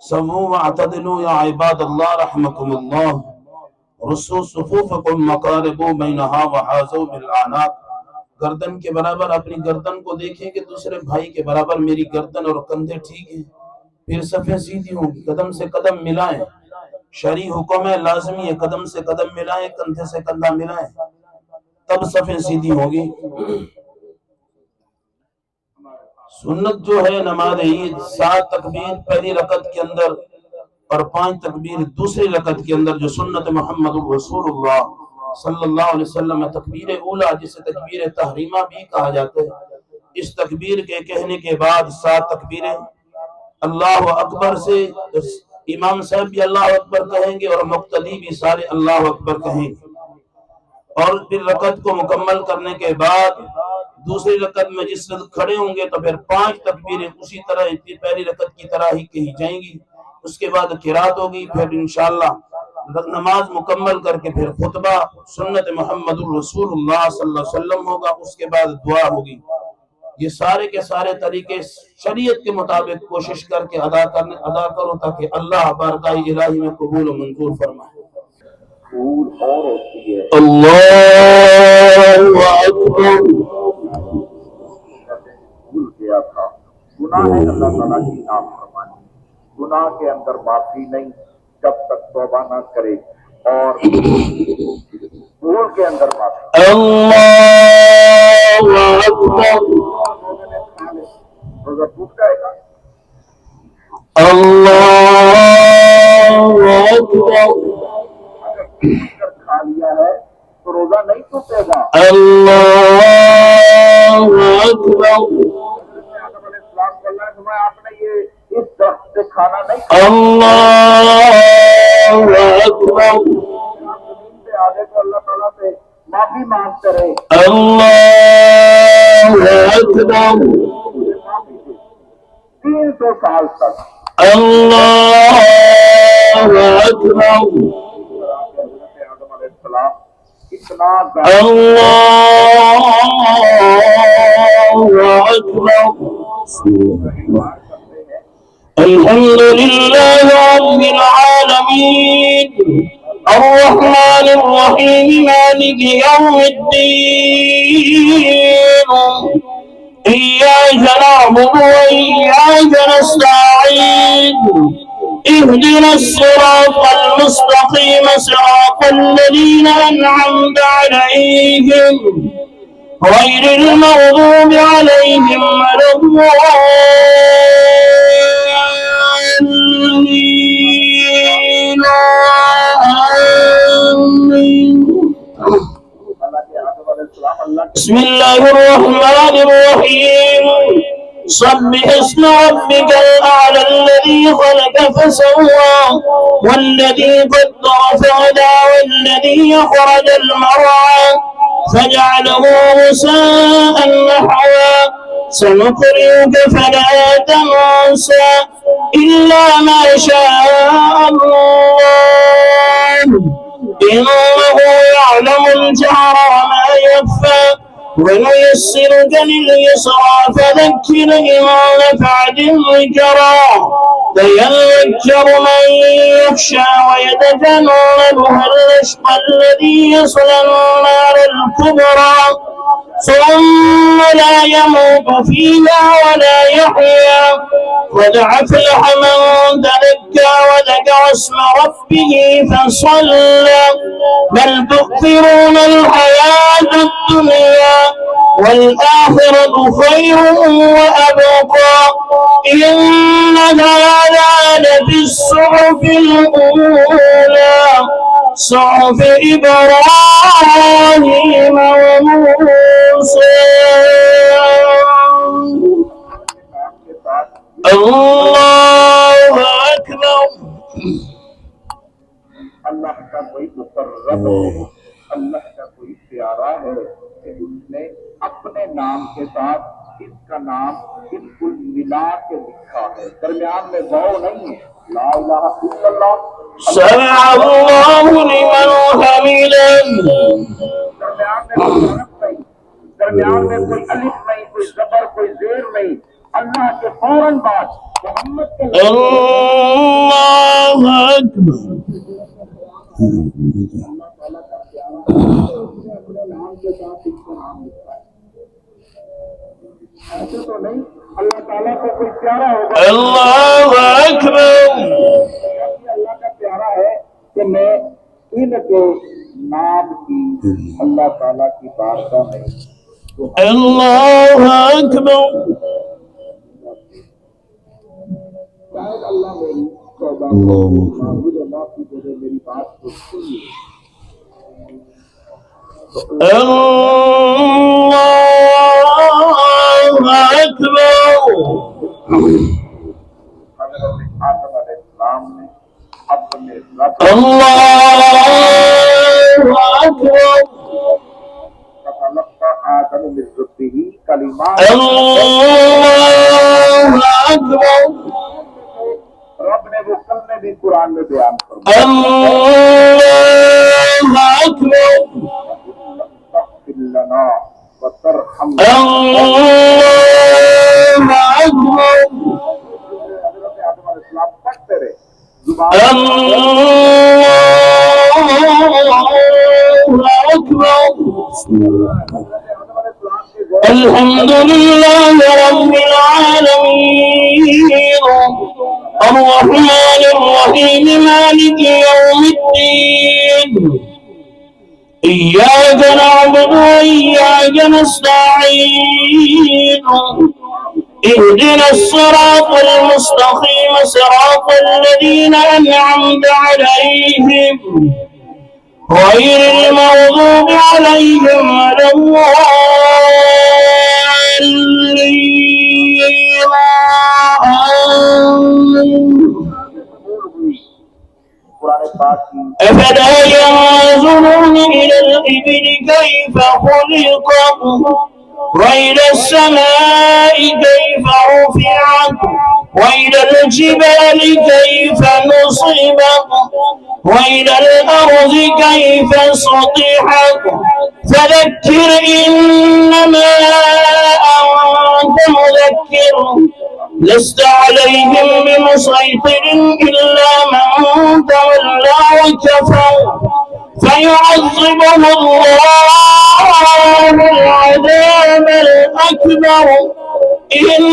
سووا واعتدلوا یا عباد اللہ رحمکم اللہ رصوا صفوفکم مقاربوا بینہا وحاذوا بالعناق. گردن کے برابر اپنی گردن کو دیکھیں کہ دوسرے بھائی کے برابر میری گردن اور کندھے ٹھیک ہیں، پھر صفیں سیدھی ہوں گی. قدم سے قدم ملائیں، شرعی حکم ہے، لازمی ہے، قدم سے قدم ملائیں، کندھے سے کندھا ملائیں، تب صفیں سیدھی ہوگی. سنت جو ہے نماز عید 7 تکبیر پہلی رکعت کے اندر اور 5 تکبیر دوسری رکعت کے اندر، جو سنت محمد رسول اللہ صلی اللہ علیہ وسلم. تکبیر اولا جسے تکبیر تحریمہ بھی کہا جاتا ہے، اس تکبیر کے کہنے کے بعد 7 تکبیریں اللہ اکبر سے امام صاحب بھی اللہ اکبر کہیں گے اور مقتدی بھی سارے اللہ اکبر کہیں گے. اور پھر رکعت کو مکمل کرنے کے بعد دوسری رکعت میں جس وقت کھڑے ہوں گے تو پھر 5 تکبیریں اسی طرح پہلی رکعت کی طرح ہی کہی جائیں گی. اس کے بعد قرات ہوگی، پھر انشاءاللہ نماز مکمل کر کے پھر خطبہ سنت محمد الرسول اللہ صلی اللہ علیہ وسلم ہوگا. اس کے بعد دعا ہوگی. یہ سارے کے سارے طریقے شریعت کے مطابق کوشش کر کے ادا کرو تاکہ اللہ بارگاہ الہی میں قبول و منظور فرمائے. اور ہوتی ہے اللہ اکبر. بھول گیا تھا. گناہ ہے اللہ تعالیٰ کی نافرمانی. گناہ کے اندر معافی نہیں جب تک توبہ نہ کرے، اور بھول کے اندر معافی. اللہ اکبر. روزہ ٹوٹ جائے گا. اللہ اکبر. اگر ٹوٹ کر کھا لیا ہے تو روزہ نہیں ٹوٹے گا. اللہ اکبر. آدم علیہ السلام کو اللہ نے فرمایا آپ نے یہ اس درخت سے کھانا نہیں کھانا. اللہ اکبر. آپ زمین پہ آ گئے تو اللہ تعالیٰ سے معافی مانگ کرے. اللہ اکبر. مجھے معافی دے. 300 سال تک اللہ اکبر. حضرت آدم علیہ السلام اتنا اللہ اکبر. کرتے ہیں. الحمد لله رب العالمين الرحمن الرحيم مالك يوم الدين إياك نعبد وإياك نستعين اهدنا الصراط المستقيم صراط الذين أنعمت عليهم غير المغضوب عليهم ولا بسم الله الرحمن الرحيم. سبح اسم ربك الأعلى الذي خلق فسوى والذي قدر فهدى والذي أخرج المرعى فجعله غثاء نحوا سنقرئك فلا تنسى إلا ما شاء الله إنه يعلم الجهر وما يخفى ونيسرك لليسرى فذكر إن نفعت الذكرى فيذكر من يخشى ويتجنبها الأشقى الذي يصلى النار الكبرى ثم لا يموت فيها ولا يحيا قد أفلح من تزكى وذكر اسم ربه فصلى بل تؤثرون الحياة الدنيا والآخرة خير وأبقى إن هذا لفي الصحف الأولى صحف إبراهيم وموسى. اللہ اکبر. اللہ کا کوئی مقرب ہے، اللہ کا کوئی پیارا ہے کہ اس نے اپنے نام کے ساتھ اس کا نام بالکل ملا کے لکھا ہے. درمیان میں واو نہیں ہے. لا الہ الا اللہ سمع اللہ لمن حمدہ. درمیان میں کوئی حرف نہیں، درمیان میں کوئی الف نہیں، کوئی زبر، کوئی زیر نہیں. اللہ کے فوراً بعد محمد کے اکبر. اپنے نام کے ساتھ اس کا نام لکھا ہے. ایسے تو نہیں اللہ تعالیٰ کو کوئی پیارا ہوگا. اللہ اکبر. اللہ کا پیارا ہے کہ میں ان کے نام کی اللہ تعالیٰ کی بارگاہ میں اللہ اکبر. شاید اللہ میری توبہ مجھے معافی دے دے، میری بات کو سن لے. اللہ اکبر. حضرت آدم علیہ السلام نے اپنے رب اللہ اکبر. فخلق آدم من ذريته کلمات. اللہ اکبر. رب نے وہ کلمے بھی قرآن میں بیان فرمائے. اللہ اکبر. تغفر لنا وترحمنا. اللہ اکبر. حضرت آدم علیہ السلام پڑھتے رہے زبان. اللہ اکبر. الحمد لله رب العالمين الرحمن الرحيم مالك يوم الدين إياك نعبد وإياك نستعين اهدنا الصراط المستقيم صراط الذين أنعمت عليهم غير المغضوب عليهم ولا قرآن پاک کی أفلا ينظرون إلى الإبل كيف خلقت وإلى السماء كيف رفعت وإلى الجبال كيف نصبت وإلى الأرض كيف سطحت فذكر إنما أنت مذكر لست عليهم بمسيطر إلا من تولى وكفر فيعذبه الله العذاب الأكبر إن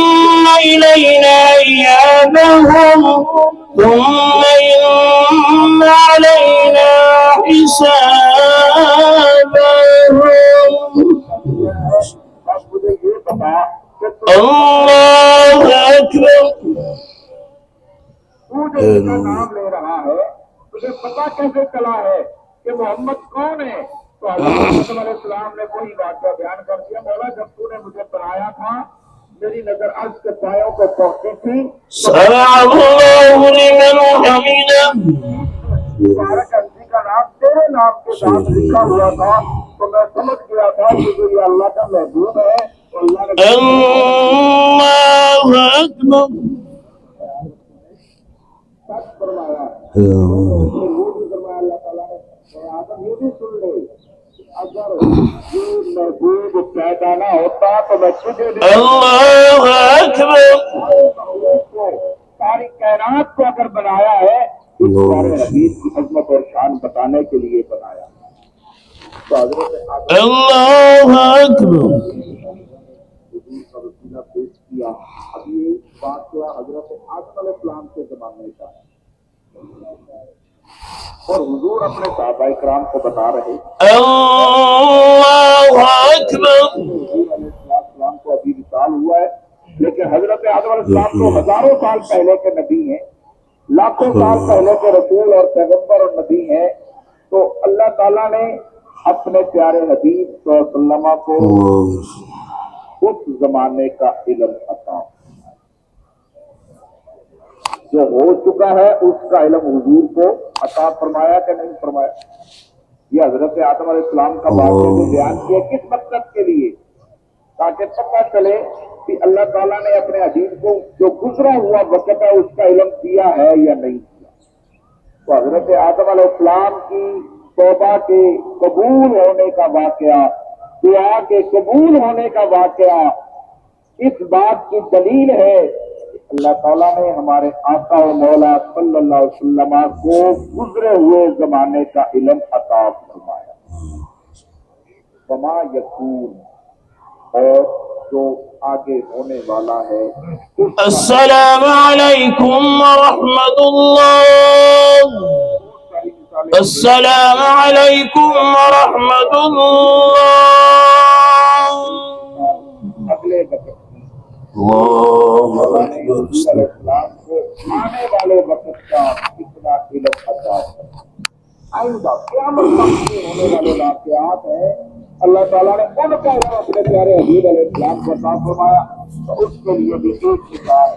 إلينا إيابهم ثم إن علينا حسابهم. بس مجھے یہ بتا کہ اللہ اکبر. تو جو اس کا نام لے رہا ہے تجھے پتا کیسے چلا ہے کہ محمد کون ہے؟ تو حضرت آدم علیہ السلام نے وہی واقعہ بیان کر دیا. مولا جب تو نے مجھے بنایا تھا میری نظر عرش کے سایوں کو پہنچی تھی. سمع اللہ لمن حمده. مبارک عرضی کا نام تیرے نام کے ساتھ لکھا ہوا تھا تو میں سمجھ گیا تھا کہ یہ اللہ کا محبوب ہے. تو اللہ نے اللہ اکبر. سچ فرمایا. یہ بھی فرمایا اللہ تعالیٰ نے. آدم یہ بھی سن لے اگر یہ محبوب پیدا نہ ہوتا تو میں تجھے اللہ اکبر. ساری کائنات کو اگر بنایا ہے اس سارے حبیب کی عظمت اور شان بتانے کے لیے بنایا. تو حضرت آدم اللہ اکبر. کا وسیلہ پیش کیا. اب یہ واقعہ حضرت آدم علیہ السلام کے زمانے کا ہے اور حضور اپنے صحابہ کرام کو بتا رہے. اللہ اکبر. حضور علیہ السلام کو ابھی وصال ہوا ہے لیکن حضرت آدم علیہ السلام تو ہزاروں سال پہلے کے نبی ہیں، لاکھوں سال پہلے کے رسول اور پیغمبر اور نبی ہیں. تو اللہ تعالیٰ نے اپنے پیارے حبیب صلی اللہ علیہ وسلم کو اس زمانے کا علم عطا جو ہو چکا ہے اس کا علم حضور کو عطا فرمایا کہ نہیں فرمایا. یہ حضرت آدم علیہ السلام کا واقعہ جو بیان کیا کس مقصد کے لیے؟ تاکہ پتہ چلے کہ اللہ تعالیٰ نے اپنے حبیب کو جو گزرا ہوا وقت ہے اس کا علم دیا ہے یا نہیں دیا. تو حضرت آدم علیہ السلام کی توبہ کے قبول ہونے کا واقعہ، دعا کے قبول ہونے کا واقعہ اس بات کی دلیل ہے اللہ تعالیٰ نے ہمارے آقا و مولا صلی اللہ علیہ وسلم کو گزرے ہوئے زمانے کا علم عطا فرمایا. وما یکون، اور جو آگے ہونے والا ہے. السلام علیکم ورحمۃ اللہ. السلام علیکم ورحمۃ اللہ. اگلے وقت اللہ اسلام کو آنے والے وقت کا کتنا علم عطا ہے. آئندہ قیامت تک میں ہونے والے واقعات ہیں، اللہ تعالیٰ نے ان کا علم اپنے پیارے حبیب علیہ السلام کو عطا فرمایا. تو اس کے لیے بھی ایک مثال